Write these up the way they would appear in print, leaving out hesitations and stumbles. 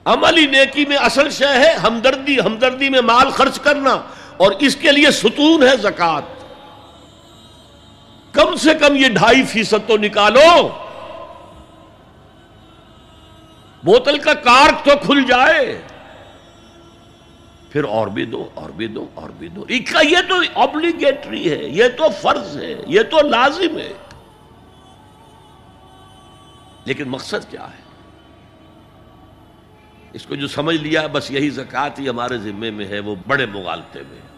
عملی نیکی میں اصل شے ہے ہمدردی، ہمدردی میں مال خرچ کرنا، اور اس کے لیے ستون ہے زکوٰۃ۔ کم سے کم یہ 2.5% تو نکالو، بوتل کا کارک تو کھل جائے، پھر اور بھی دو، اور بھی دو، اور بھی دو۔ یہ تو obligatory ہے، یہ تو فرض ہے، یہ تو لازم ہے۔ لیکن مقصد کیا ہے؟ اس کو جو سمجھ لیا بس یہی زکوٰۃ ہی ہمارے ذمے میں ہے، وہ بڑے مغالطے میں ہے۔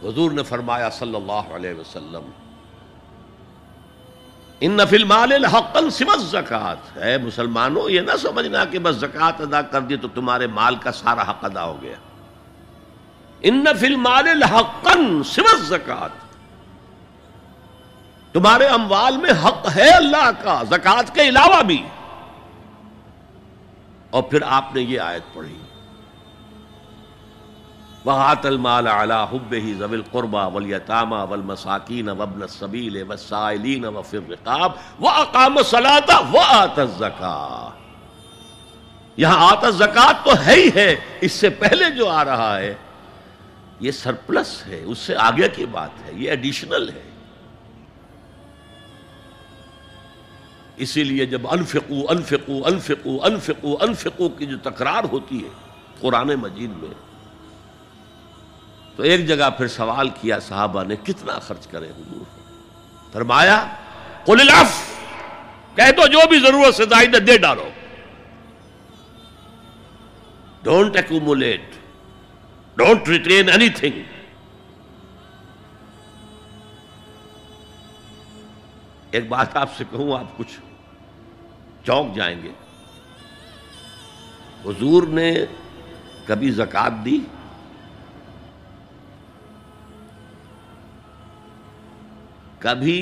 حضور نے فرمایا صلی اللہ علیہ وسلم، ان فی المال حقا سوى الزکوٰۃ، اے مسلمانوں یہ نہ سمجھنا کہ بس زکوٰۃ ادا کر دی تو تمہارے مال کا سارا حق ادا ہو گیا۔ ان فی المال حقا سوى الزکوٰۃ، تمہارے اموال میں حق ہے اللہ کا زکوٰۃ کے علاوہ بھی۔ اور پھر آپ نے یہ آیت پڑھی، وَآتَى الْمَالَ عَلَىٰ حُبِّهِ ذَوِي الْقُرْبَىٰ وَالْيَتَامَىٰ وَالْمَسَاكِينَ وَابْنَ السَّبِيلِ وَالسَّائِلِينَ وَفِي الرِّقَابِ وَأَقَامَ الصَّلَاةَ وَآتَى الزَّكَاةَ۔ یہاں آتا زکوٰۃ تو ہے ہی ہے، اس سے پہلے جو آ رہا ہے یہ سرپلس ہے، اس سے آگے کی بات ہے، یہ ایڈیشنل ہے۔ اسی لیے جب انفقوا انفقوا انفقوا انفقوا انفقوا کی جو تکرار ہوتی ہے قرآن مجید میں، تو ایک جگہ پھر سوال کیا صحابہ نے، کتنا خرچ کریں حضور؟ فرمایا قل العفو، کہہ دو جو بھی ضرورت سے زائد دے ڈالو، don't accumulate, don't retain any thing. ایک بات آپ سے کہوں، آپ کچھ چونک جائیں گے، حضور نے کبھی زکوٰۃ دی؟ کبھی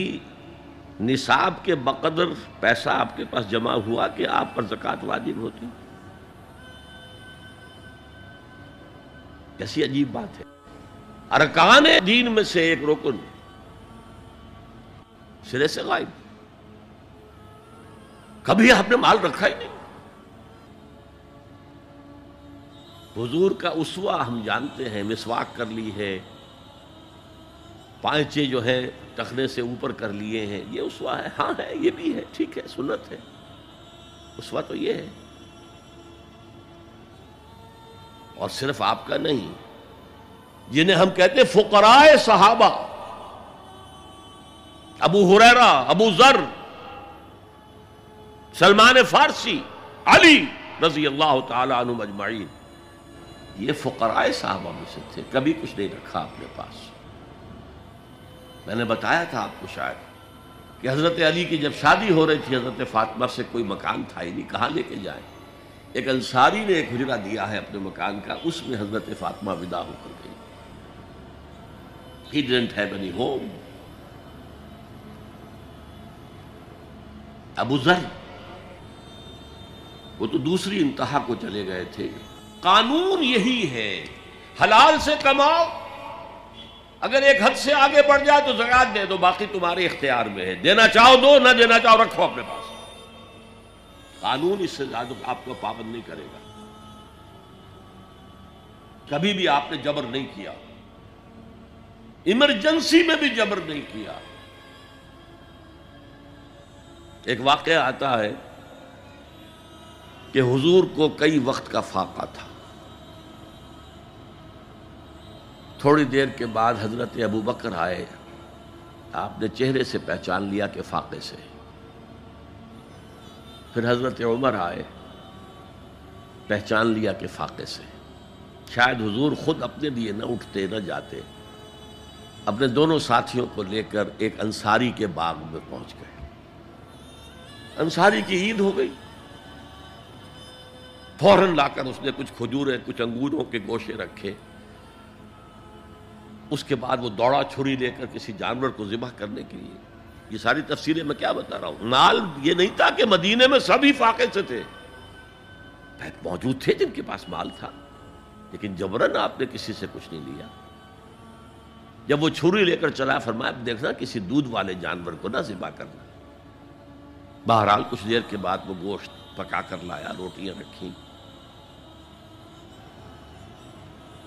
نصاب کے بقدر پیسہ آپ کے پاس جمع ہوا کہ آپ پر زکوٰۃ واجب ہوتی؟ کیسی عجیب بات ہے۔ ارکان دین میں سے ایک رکن سرے سے غائب، کبھی آپ نے مال رکھا ہی نہیں۔ حضور کا اسوہ ہم جانتے ہیں، مسواک کر لی ہے، پائچے جو ہے ٹخنے سے اوپر کر لیے ہیں، یہ اسوہ ہے؟ ہاں ہے، یہ بھی ہے، ٹھیک ہے، سنت ہے، اسوہ تو یہ ہے۔ اور صرف آپ کا نہیں، جنہیں ہم کہتے ہیں فقراء صحابہ، ابو ہریرہ، ابو ذر، سلمان فارسی، علی رضی اللہ تعالی عنہم اجمعین، یہ فقراء صحابہ میں سے تھے، کبھی کچھ نہیں رکھا اپنے پاس۔ میں نے بتایا تھا آپ کو شاید کہ حضرت علی کی جب شادی ہو رہی تھی حضرت فاطمہ سے، کوئی مکان تھا ہی نہیں، کہاں لے کے جائیں؟ ایک انصاری نے ایک حجرہ دیا ہے اپنے مکان کا، اس میں حضرت فاطمہ ودا ہو کر گئی۔ He didn't have any home۔ ابو ذر وہ تو دوسری انتہا کو چلے گئے تھے۔ قانون یہی ہے، حلال سے کماؤ، اگر ایک حد سے آگے بڑھ جائے تو زکوٰۃ دے دو، باقی تمہارے اختیار میں ہے، دینا چاہو دو، نہ دینا چاہو رکھو اپنے پاس۔ قانون اس سے زیادہ آپ کو پابند نہیں کرے گا۔ کبھی بھی آپ نے جبر نہیں کیا، ایمرجنسی میں بھی جبر نہیں کیا۔ ایک واقعہ آتا ہے کہ حضور کو کئی وقت کا فاقہ تھا، تھوڑی دیر کے بعد حضرت ابو بکر آئے، آپ نے چہرے سے پہچان لیا کہ فاقے سے۔ پھر حضرت عمر آئے، پہچان لیا کہ فاقے سے۔ شاید حضور خود اپنے لیے نہ اٹھتے نہ جاتے، اپنے دونوں ساتھیوں کو لے کر ایک انصاری کے باغ میں پہنچ گئے۔ انصاری کی عید ہو گئی، فوراً لا کر اس نے کچھ کھجوریں، کچھ انگوروں کے گوشے رکھے۔ اس کے بعد وہ دوڑا چھری لے کر کسی جانور کو ذبح کرنے کے لیے۔ یہ ساری تفسیریں میں کیا بتا رہا ہوں؟ مال یہ نہیں تھا کہ مدینے میں سبھی فاقے سے تھے، موجود تھے جن کے پاس مال تھا، لیکن جبراً آپ نے کسی سے کچھ نہیں لیا۔ جب وہ چھری لے کر چلا، فرمایا دیکھنا کسی دودھ والے جانور کو نہ ذبح کرنا۔ بہرحال کچھ دیر کے بعد وہ گوشت پکا کر لایا، روٹیاں رکھیں.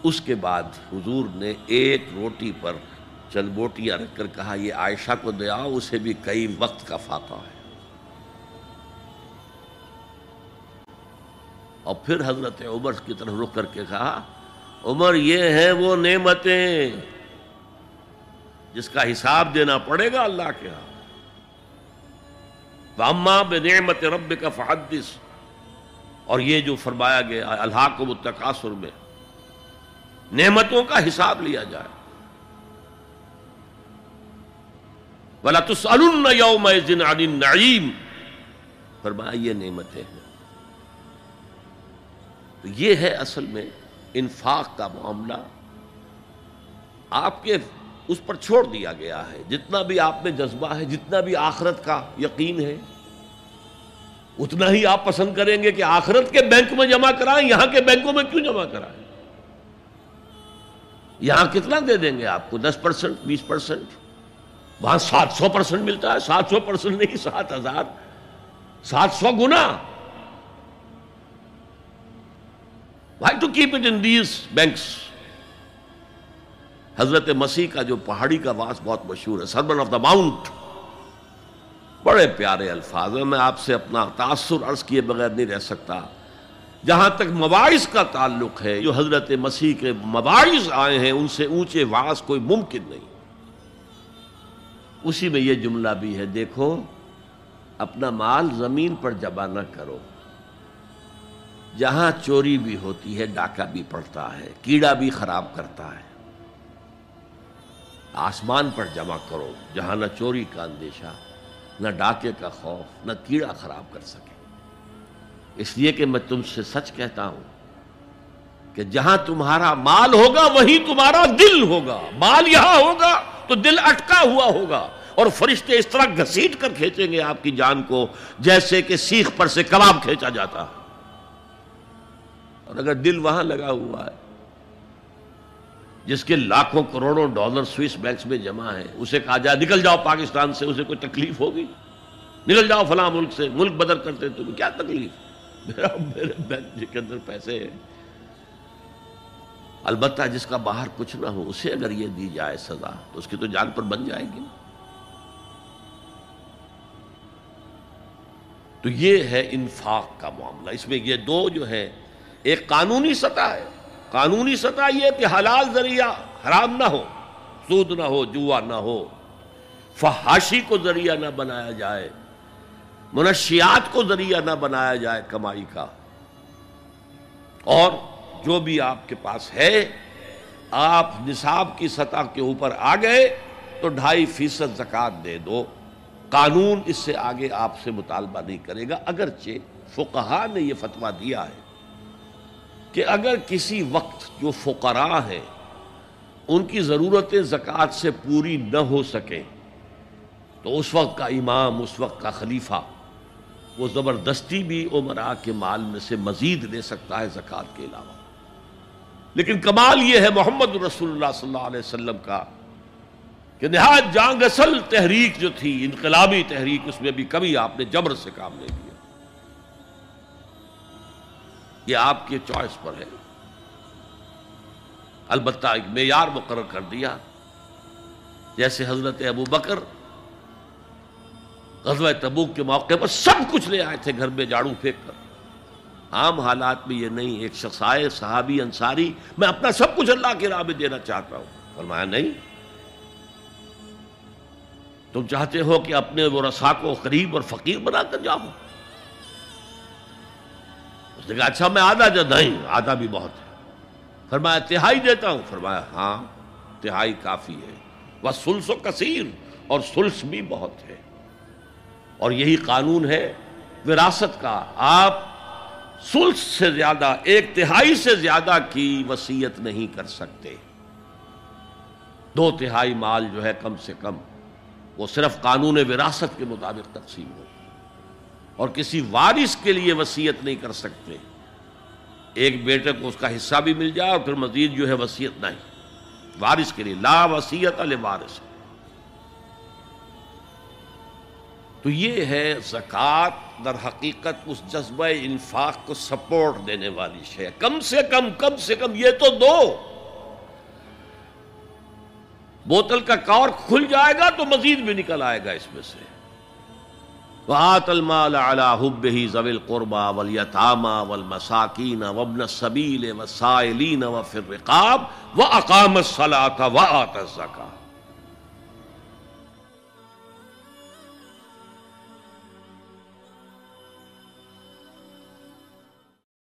اس کے بعد حضور نے ایک روٹی پر چند بوٹیاں رکھ کر کہا یہ عائشہ کو دے آؤ، اسے بھی کئی وقت کا فاقہ ہے. اور پھر حضرت عمر کی طرف رخ کر کے کہا عمر یہ ہیں وہ نعمتیں جس کا حساب دینا پڑے گا اللہ کے ہاں. فَأَمَّا بِنِعْمَةِ رَبِّكَ فَحَدِّثْ، اور یہ جو فرمایا گیا الہاکم التکاثر میں نعمتوں کا حساب لیا جائے. وَلَا تُسْأَلُنَّ يَوْمَئِذٍ عَنِ النَّعِيمِ، فرمایا یہ نعمتیں ہیں. تو یہ ہے اصل میں انفاق کا معاملہ. آپ کے اس پر چھوڑ دیا گیا ہے. جتنا بھی آپ میں جذبہ ہے، جتنا بھی آخرت کا یقین ہے، اتنا ہی آپ پسند کریں گے کہ آخرت کے بینک میں جمع کرائیں، یہاں کے بینکوں میں کیوں جمع کرائیں. یہاں کتنا دے دیں گے آپ کو؟ 10%، 20%. وہاں 700% ملتا ہے. 700% نہیں، 7,000، 700 گنا. Why to keep it in these banks؟ حضرت مسیح کا جو پہاڑی کا واس بہت مشہور ہے، سرمن آف دا ماؤنٹ، بڑے پیارے الفاظ ہیں. میں آپ سے اپنا تاثر عرض کیے بغیر نہیں رہ سکتا. جہاں تک مواعظ کا تعلق ہے، جو حضرت مسیح کے مواعظ آئے ہیں ان سے اونچے واعظ کوئی ممکن نہیں. اسی میں یہ جملہ بھی ہے، دیکھو اپنا مال زمین پر جمع نہ کرو، جہاں چوری بھی ہوتی ہے ڈاکہ بھی پڑتا ہے، کیڑا بھی خراب کرتا ہے. آسمان پر جمع کرو جہاں نہ چوری کا اندیشہ، نہ ڈاکے کا خوف، نہ کیڑا خراب کر سکے. اس لیے کہ میں تم سے سچ کہتا ہوں کہ جہاں تمہارا مال ہوگا وہیں تمہارا دل ہوگا. مال یہاں ہوگا تو دل اٹکا ہوا ہوگا، اور فرشتے اس طرح گھسیٹ کر کھینچیں گے آپ کی جان کو جیسے کہ سیخ پر سے کباب کھینچا جاتا ہے. اور اگر دل وہاں لگا ہوا ہے جس کے لاکھوں کروڑوں ڈالر سوئس بینکس میں جمع ہے، اسے کہا جائے نکل جاؤ پاکستان سے، اسے کوئی تکلیف ہوگی؟ نکل جاؤ فلاں ملک سے، ملک بدر کرتے تمہیں کیا تکلیف؟ میرے بینک کے اندر پیسے ہیں. البتہ جس کا باہر کچھ نہ ہو اسے اگر یہ دی جائے سزا تو اس کی تو جان پر بن جائے گی. تو یہ ہے انفاق کا معاملہ. اس میں یہ دو جو ہے، ایک قانونی سطح ہے. قانونی سطح یہ کہ حلال ذریعہ حرام نہ ہو، سود نہ ہو، جوا نہ ہو، فحاشی کو ذریعہ نہ بنایا جائے، منشیات کو ذریعہ نہ بنایا جائے کمائی کا. اور جو بھی آپ کے پاس ہے، آپ نصاب کی سطح کے اوپر آ گئے تو 2.5% زکوٰۃ دے دو. قانون اس سے آگے آپ سے مطالبہ نہیں کرے گا. اگرچہ فقہا نے یہ فتویٰ دیا ہے کہ اگر کسی وقت جو فقراء ہیں ان کی ضرورتیں زکوٰۃ سے پوری نہ ہو سکیں تو اس وقت کا امام، اس وقت کا خلیفہ، وہ زبردستی بھی عمراء کے مال میں سے مزید لے سکتا ہے زکوٰۃ کے علاوہ. لیکن کمال یہ ہے محمد رسول اللہ صلی اللہ علیہ وسلم کا کہ نہایت جان اصل تحریک جو تھی، انقلابی تحریک، اس میں بھی کبھی آپ نے جبر سے کام نہیں لیا. یہ آپ کے چوائس پر ہے. البتہ ایک معیار مقرر کر دیا، جیسے حضرت ابو بکر غزوہ تبوک کے موقع پر سب کچھ لے آئے تھے گھر میں جھاڑو پھینک کر. عام حالات میں یہ نہیں. ایک شخص آئے، صحابی انصاری، میں اپنا سب کچھ اللہ کی راہ میں دینا چاہتا ہوں. فرمایا نہیں، تم چاہتے ہو کہ اپنے ورثاء کو غریب اور فقیر بنا کر جاؤ؟ اس نے کہا اچھا میں آدھا نہیں، آدھا بھی بہت ہے. فرمایا تہائی دیتا ہوں. فرمایا ہاں تہائی کافی ہے. وَالثُّلُثُ کثیر، اور ثلث بھی بہت ہے. اور یہی قانون ہے وراثت کا. آپ ثلث سے زیادہ، 1/3 سے زیادہ کی وصیت نہیں کر سکتے. 2/3 مال جو ہے کم سے کم وہ صرف قانون وراثت کے مطابق تقسیم ہو، اور کسی وارث کے لیے وصیت نہیں کر سکتے. ایک بیٹے کو اس کا حصہ بھی مل جائے اور پھر مزید جو ہے وصیت نہیں. وارث کے لیے لا وصیت لوارث. تو یہ ہے زکوٰۃ، در حقیقت اس جذبہ انفاق کو سپورٹ دینے والی شے، کم سے کم یہ تو دو۔ بوتل کا کارک کھل جائے گا تو مزید بھی نکل آئے گا اس میں سے۔ وَآتَ الْمَالَ عَلَىٰ حُبِّهِ ذَوِي الْقُرْبَىٰ وَالْيَتَامَىٰ وَالْمَسَاكِينَ وَابْنَ السَّبِيلِ وَالسَّائِلِينَ وَفِي الرِّقَابِ وَأَقَامَ الصَّلَاةَ وَآتَى الزَّكَاةَ۔